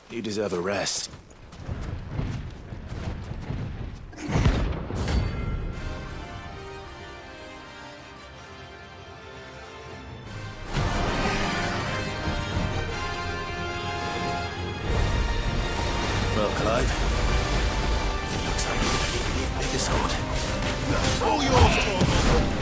You deserve a rest. Well, Clive, looks like you're gonna need the bigger sword. All yours, Torvald!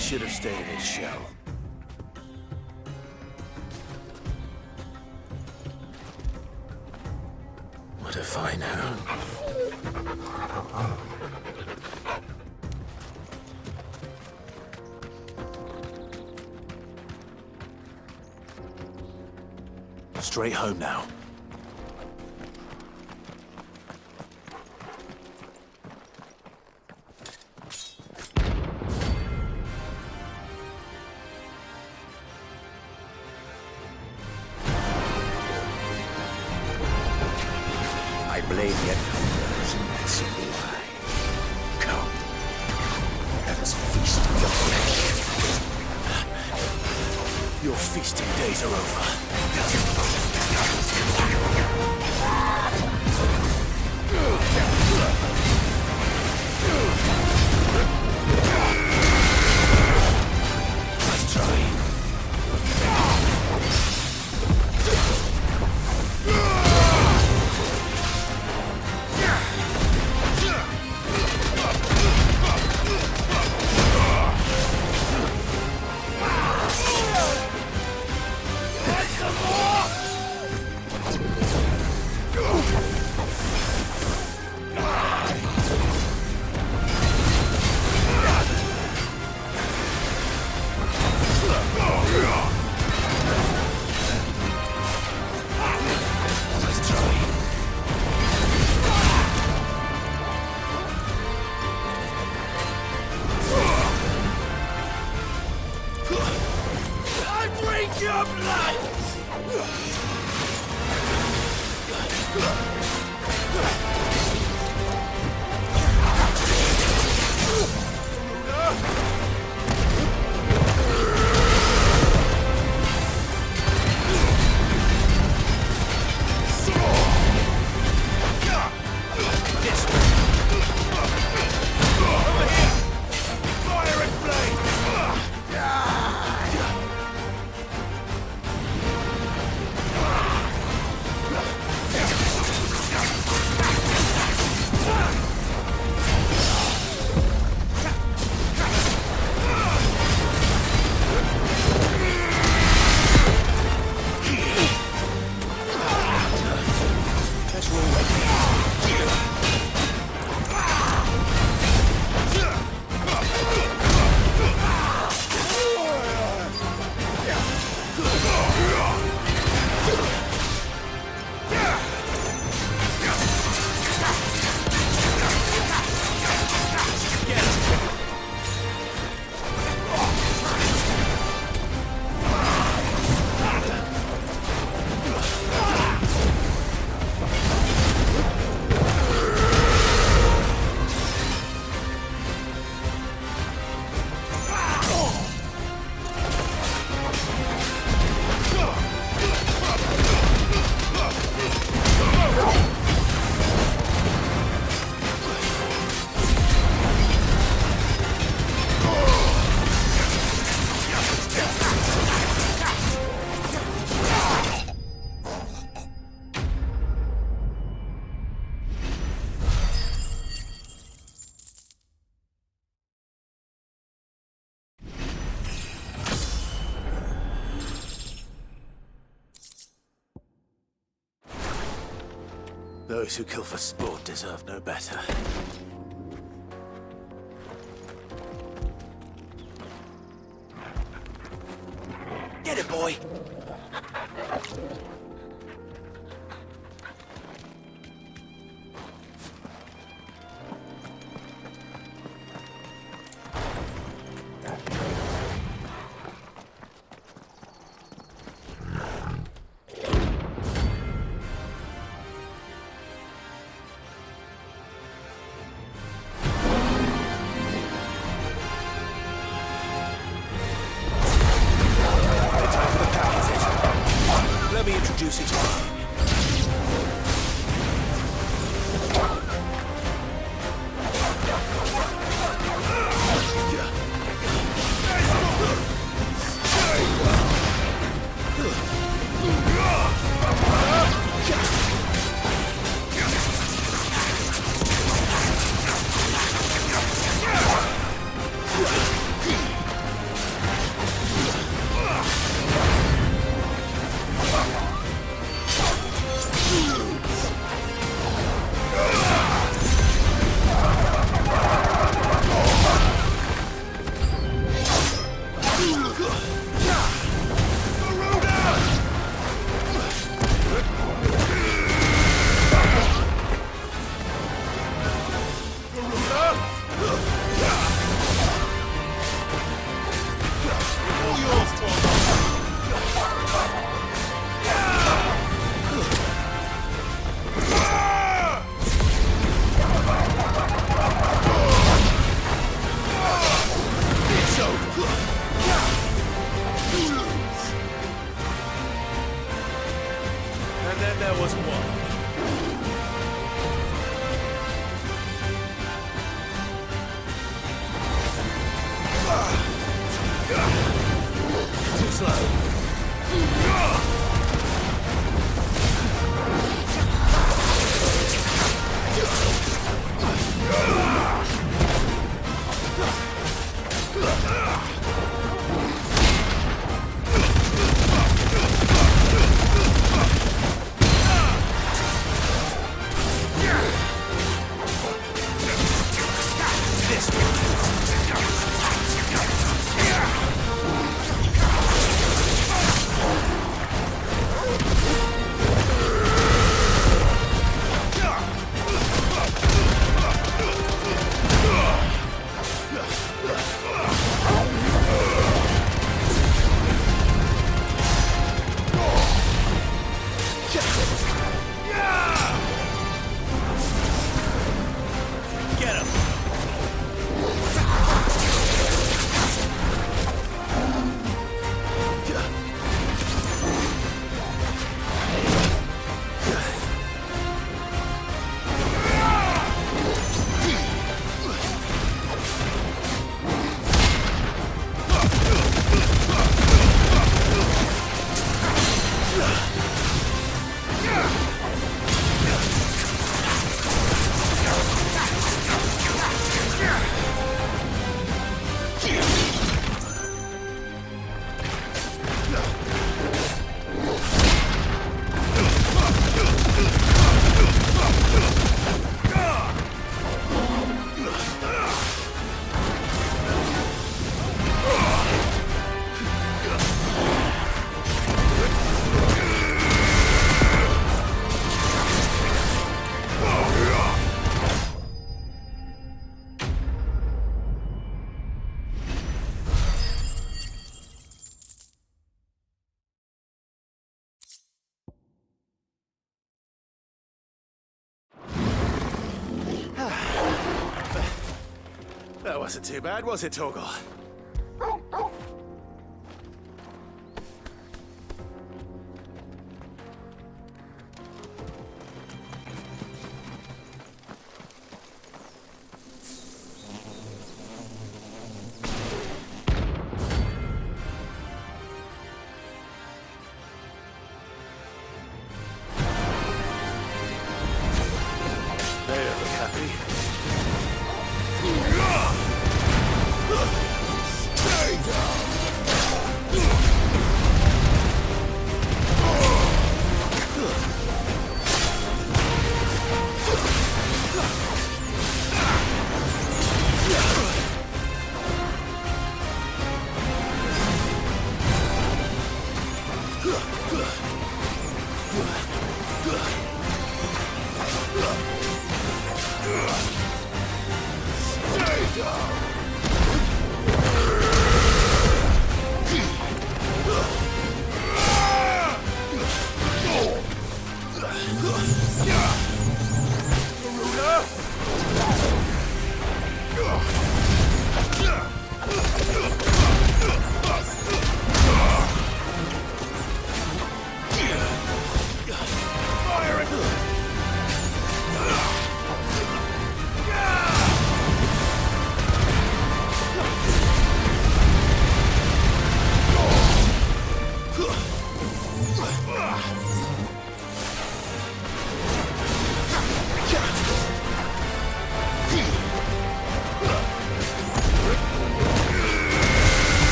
Should have stayed in its shell. What a fine home. Straight home now. I blame the encounters, and that's why. Come, let us feast on your flesh. Your feasting days are over. Nice try. Those who kill for sport deserve no better. Get it, boy! Let me introduce you to Fang. There was one. Too slow. Get him! That wasn't too bad, was it, Torgal? They don't look happy. Stay down! Stay down!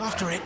After it.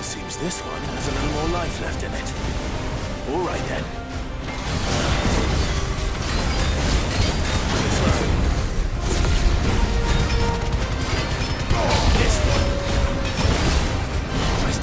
Seems this one has a little more life left in it. All right then. This one. Nice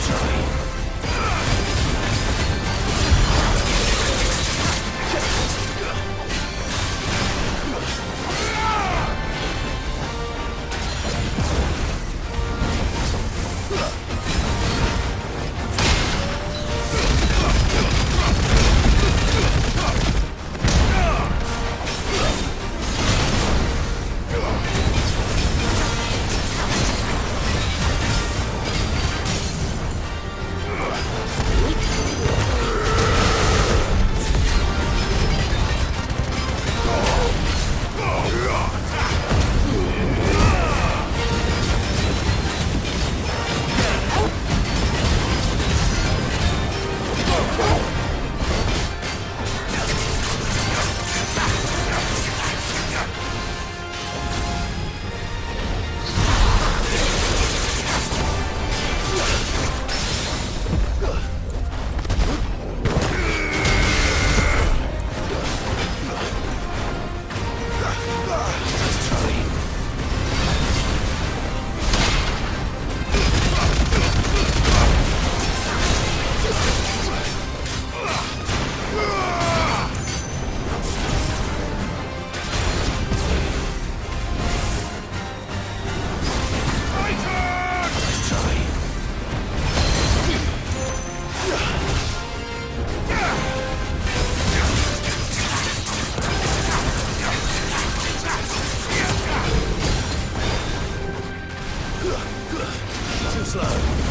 try. Too slow.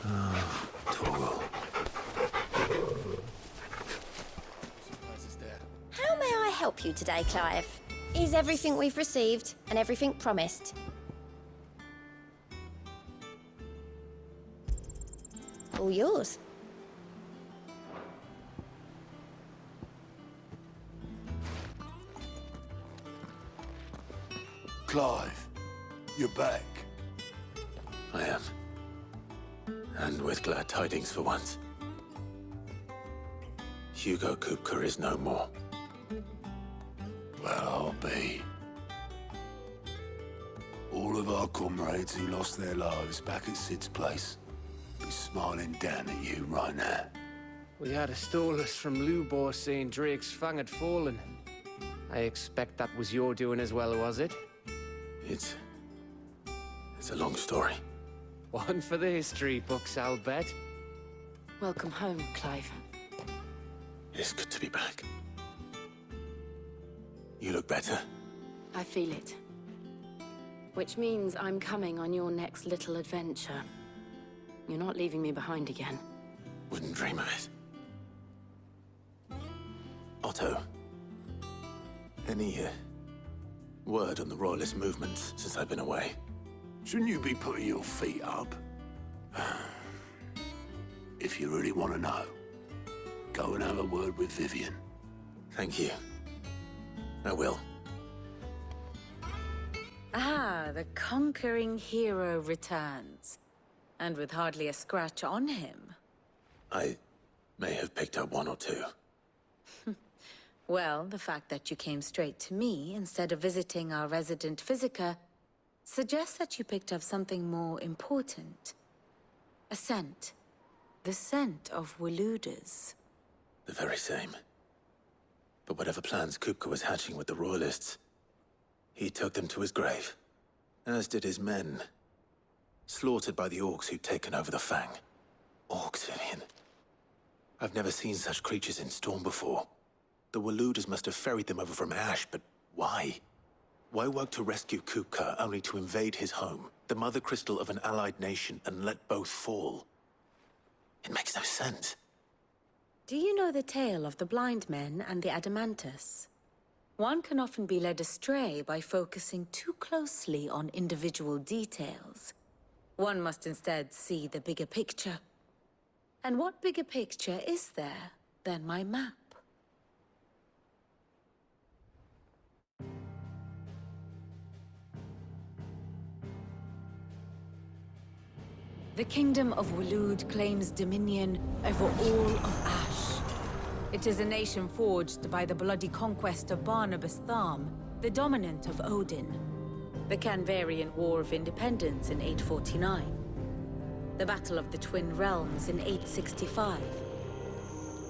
Toggle. How may I help you today, Clive? Is everything we've received and everything promised? All yours. Clive, you're back. I am. And with glad tidings for once. Hugo Kupka is no more. Well, I'll be. All of our comrades who lost their lives back at Sid's place be smiling down at you right now. We had a stolus from Lubor saying Drake's Fang had fallen. I expect that was your doing as well, was it? It's a long story. One for the history books, I'll bet. Welcome home, Clive. It's good to be back. You look better. I feel it. Which means I'm coming on your next little adventure. You're not leaving me behind again. Wouldn't dream of it. Otto, any word on the Royalist movements since I've been away? Shouldn't you be putting your feet up? If you really want to know, go and have a word with Vivian. Thank you. I will. Ah, the conquering hero returns. And with hardly a scratch on him. I may have picked up one or two. Well, the fact that you came straight to me instead of visiting our resident physiker suggests that you picked up something more important. A scent. The scent of Waludas. The very same. But whatever plans Kupka was hatching with the Royalists, he took them to his grave. As did his men. Slaughtered by the orcs who'd taken over the Fang. Orcs, Vivian. I've never seen such creatures in Storm before. The Waludas must have ferried them over from Ash, but why? Why work to rescue Kupka only to invade his home, the mother crystal of an allied nation, and let both fall? It makes no sense. Do you know the tale of the blind men and the Adamantus? One can often be led astray by focusing too closely on individual details. One must instead see the bigger picture. And what bigger picture is there than my map? The Kingdom of Waloed claims dominion over all of Ash. It is a nation forged by the bloody conquest of Barnabas Tharm, the dominant of Odin. The Canvarian War of Independence in 849. The Battle of the Twin Realms in 865.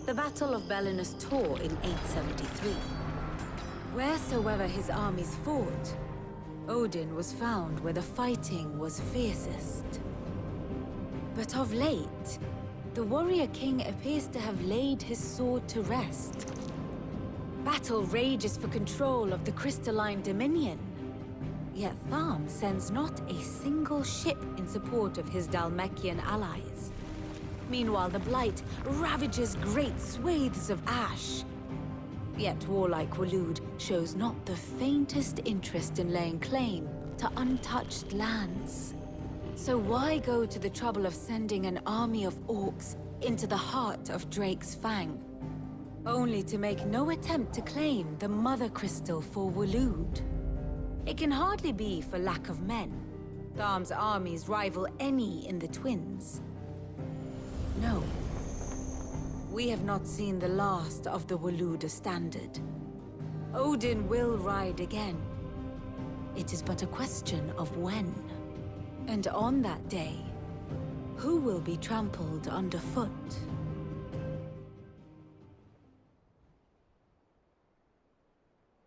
The Battle of Belinus Tor in 873. Wheresoever his armies fought, Odin was found where the fighting was fiercest. But of late, the warrior king appears to have laid his sword to rest. Battle rages for control of the crystalline dominion. Yet Tharm sends not a single ship in support of his Dhalmekian allies. Meanwhile, the Blight ravages great swathes of Ash. Yet warlike Waloed shows not the faintest interest in laying claim to untouched lands. So why go to the trouble of sending an army of orcs into the heart of Drake's Fang, only to make no attempt to claim the Mother Crystal for Waloed? It can hardly be for lack of men. Tharm's armies rival any in the Twins. No. We have not seen the last of the Waluda standard. Odin will ride again. It is but a question of when. And on that day, who will be trampled underfoot?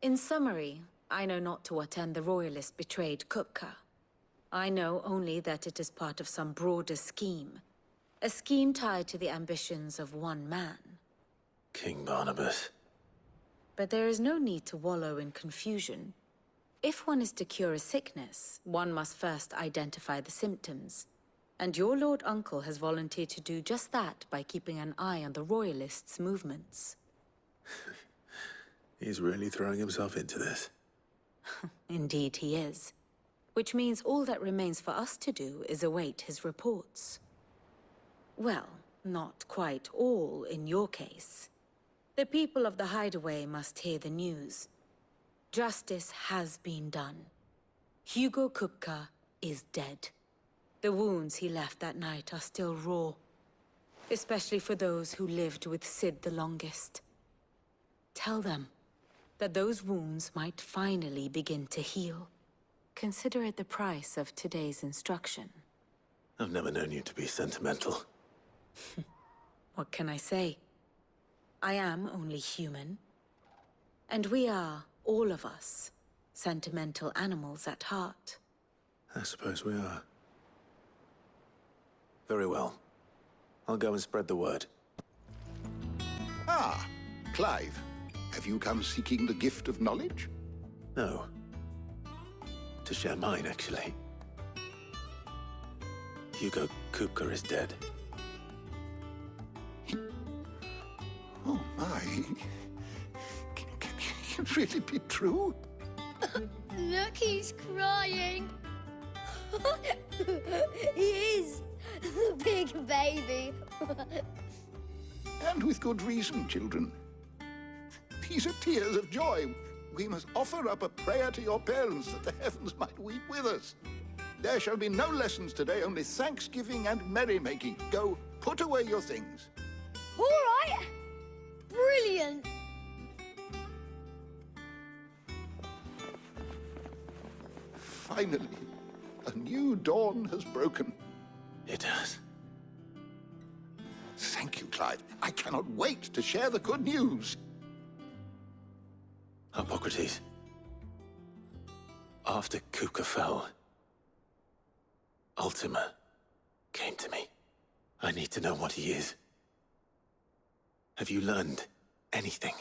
In summary, I know not to what end the Royalists betrayed Kupka. I know only that it is part of some broader scheme. A scheme tied to the ambitions of one man. King Barnabas. But there is no need to wallow in confusion. If one is to cure a sickness, one must first identify the symptoms. And your Lord Uncle has volunteered to do just that by keeping an eye on the Royalists' movements. He's really throwing himself into this. Indeed he is. Which means all that remains for us to do is await his reports. Well, not quite all in your case. The people of the Hideaway must hear the news. Justice has been done. Hugo Kupka is dead. The wounds he left that night are still raw. Especially for those who lived with Sid the longest. Tell them that those wounds might finally begin to heal. Consider it the price of today's instruction. I've never known you to be sentimental. What can I say? I am only human. And we are, all of us, sentimental animals at heart. I suppose we are. Very well. I'll go and spread the word. Ah, Clive. Have you come seeking the gift of knowledge? No. To share mine, actually. Hugo Kupka is dead. Oh, my. Can it really be true? Look, he's crying. He is. The big baby. And with good reason, children. These are tears of joy. We must offer up a prayer to your parents that the heavens might weep with us. There shall be no lessons today, only thanksgiving and merrymaking. Go, put away your things. All right. Brilliant. Finally, a new dawn has broken. It has. Thank you, Clive. I cannot wait to share the good news. Hippocrates. After Kupka fell, Ultima came to me. I need to know what he is. Have you learned anything?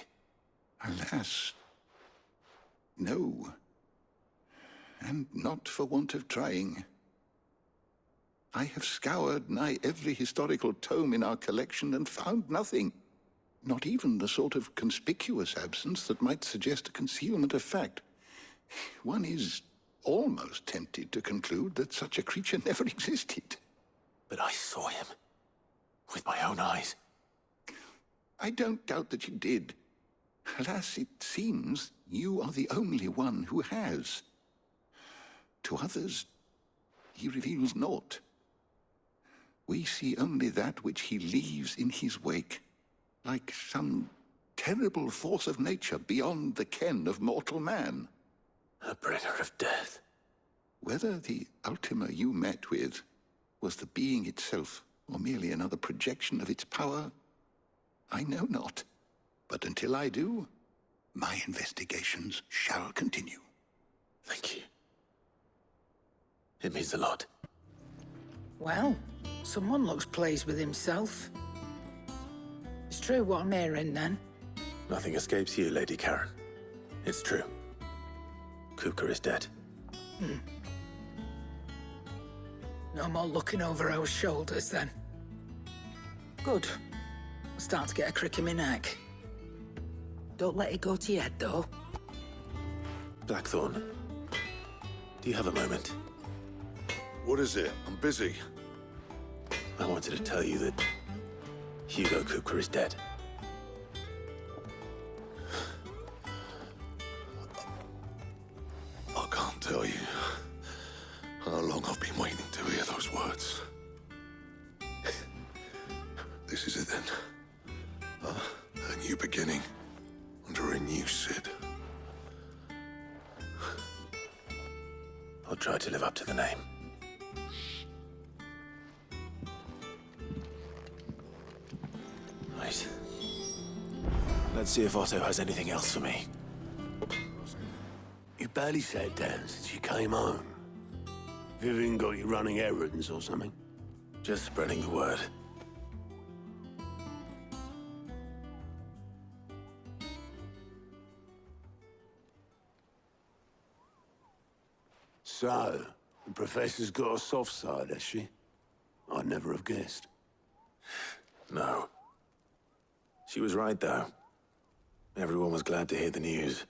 Alas, no. And not for want of trying. I have scoured nigh every historical tome in our collection and found nothing. Not even the sort of conspicuous absence that might suggest a concealment of fact. One is almost tempted to conclude that such a creature never existed. But I saw him. With my own eyes. I don't doubt that you did. Alas, it seems you are the only one who has. To others, he reveals naught. We see only that which he leaves in his wake, like some terrible force of nature beyond the ken of mortal man. A bringer of death. Whether the Ultima you met with was the being itself, or merely another projection of its power, I know not. But until I do, my investigations shall continue. Thank you. It means a lot. Well, someone looks pleased with himself. It's true what I'm hearing, then. Nothing escapes you, Lady Karen. It's true. Kupka is dead. No more looking over our shoulders, then. Good. I'm starting to get a crick in my neck. Don't let it go to your head, though. Blackthorn, do you have a moment? What is it? I'm busy. I wanted to tell you that Hugo Kupka is dead. I can't tell you how long I've been waiting to hear those words. This is it then. A new beginning under a new Sid. I'll try to live up to the name. Right. Let's see if Otto has anything else for me. You barely sat down since you came home. Vivian got you running errands or something? Just spreading the word. So, the Professor's got a soft side, has she? I'd never have guessed. No. She was right, though. Everyone was glad to hear the news.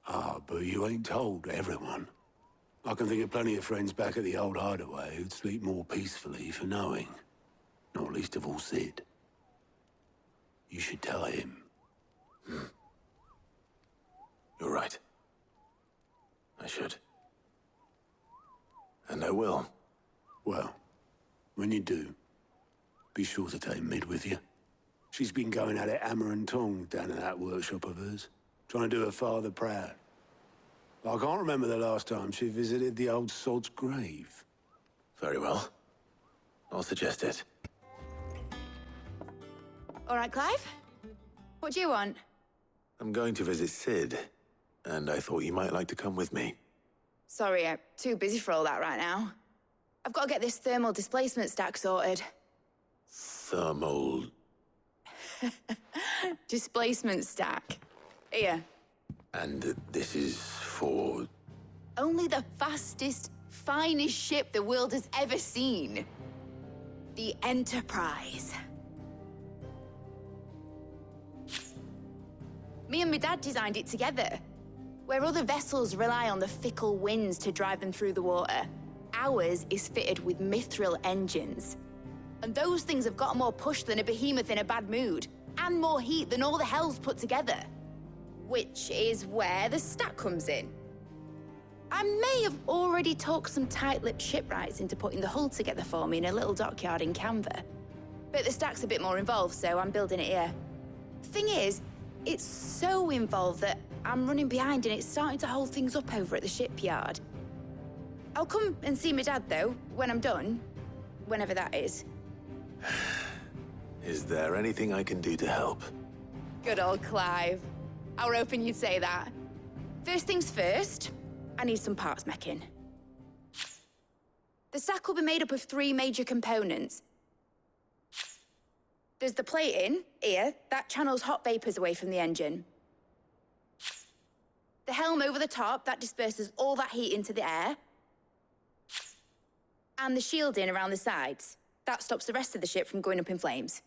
Ah, but you ain't told everyone. I can think of plenty of friends back at the old Hideaway who'd sleep more peacefully for knowing. Not least of all Sid. You should tell him. You're right. I should. And I will. Well, when you do, be sure to take Mid with you. She's been going at it hammer and tongs down in that workshop of hers, trying to do her father proud. I can't remember the last time she visited the old sod's grave. Very well. I'll suggest it. All right, Clive? What do you want? I'm going to visit Sid, and I thought you might like to come with me. Sorry, I'm too busy for all that right now. I've got to get this thermal displacement stack sorted. Thermal... Displacement stack. Here. And this is for... Only the fastest, finest ship the world has ever seen. The Enterprise. Me and my dad designed it together. Where other vessels rely on the fickle winds to drive them through the water, ours is fitted with mithril engines. And those things have got more push than a behemoth in a bad mood, and more heat than all the hells put together. Which is where the stack comes in. I may have already talked some tight-lipped shipwrights into putting the hull together for me in a little dockyard in Canva. But the stack's a bit more involved, so I'm building it here. Thing is, it's so involved that I'm running behind and it's starting to hold things up over at the shipyard. I'll come and see my dad, though, when I'm done. Whenever that is. Is there anything I can do to help? Good old Clive. I were hoping you'd say that. First things first, I need some parts meching. The stack will be made up of 3 major components. There's the plating, here, that channels hot vapors away from the engine. The helm over the top, that disperses all that heat into the air. And the shielding around the sides. That stops the rest of the ship from going up in flames.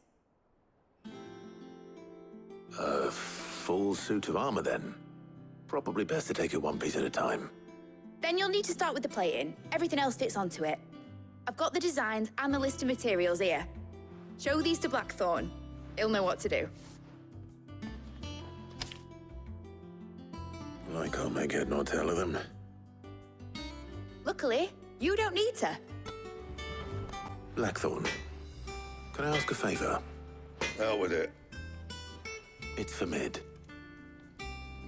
A full suit of armor, then? Probably best to take it one piece at a time. Then you'll need to start with the plating. Everything else fits onto it. I've got the designs and the list of materials here. Show these to Blackthorn. He'll know what to do. I can't make head nor tail of them. Luckily, you don't need to. Blackthorn, can I ask a favor? Out with it. It's for Mid.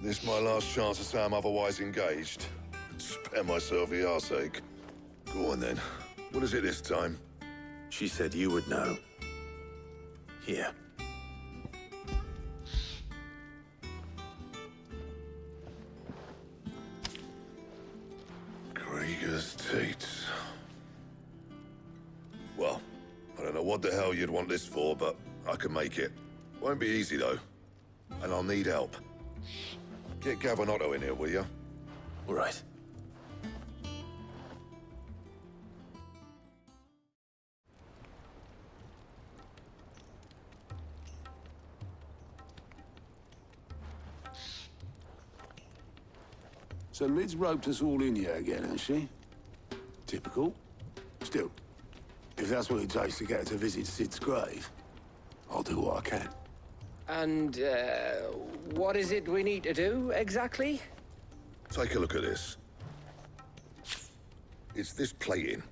This my last chance to say I'm otherwise engaged. Spare myself the arseache. Go on then. What is it this time? She said you would know. Here. Krieger's teats. Well, I don't know what the hell you'd want this for, but I can make it. Won't be easy, though. And I'll need help. Get Gavin-Otto in here, will you? All right. So Mid's roped us all in here again, has she? Typical. Still, if that's what it takes to get her to visit Sid's grave, I'll do what I can. And, what is it we need to do, exactly? Take a look at this. It's this plating.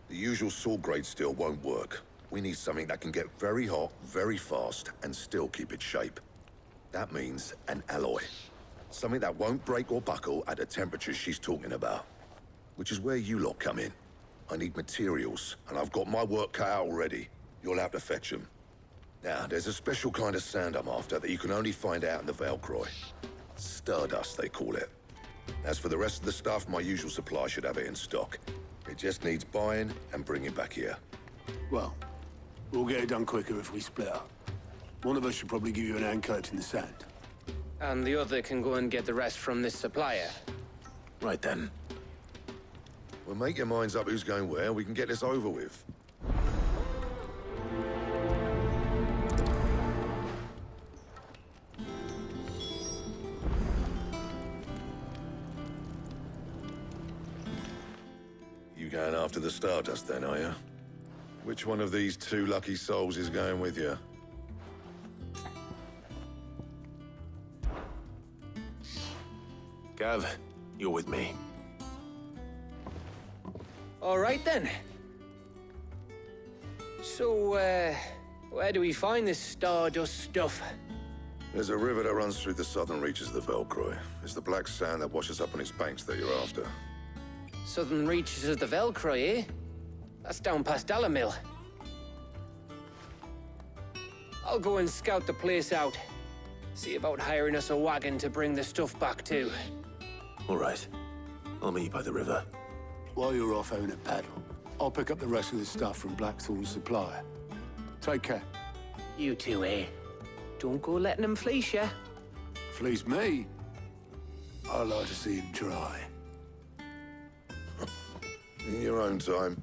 The usual saw-grade steel won't work. We need something that can get very hot, very fast, and still keep its shape. That means an alloy. Something that won't break or buckle at the temperatures she's talking about. Which is where you lot come in. I need materials, and I've got my work cut out already. You'll have to fetch them. Now, there's a special kind of sand I'm after that you can only find out in the Valkyrie. Stardust, they call it. As for the rest of the stuff, my usual supply should have it in stock. It just needs buying and bringing back here. Well, we'll get it done quicker if we split up. One of us should probably give you an hand coat in the sand. And the other can go and get the rest from this supplier. Right then. Well, make your minds up who's going where, and we can get this over with. the Stardust then, are you? Which one of these two lucky souls is going with you? Gav, you're with me. All right then. So, where do we find this Stardust stuff? There's a river that runs through the southern reaches of the Velcroy. It's the black sand that washes up on its banks that you're after. Southern reaches of the Velcroy, eh? That's down past Alamil. I'll go and scout the place out. See about hiring us a wagon to bring the stuff back to. All right. I'll meet you by the river. While you're off having a paddle, I'll pick up the rest of the stuff from Blackthorn's supplier. Take care. You two, eh? Don't go letting them fleece ya. Fleece me? I'd like to see him try. In your own time.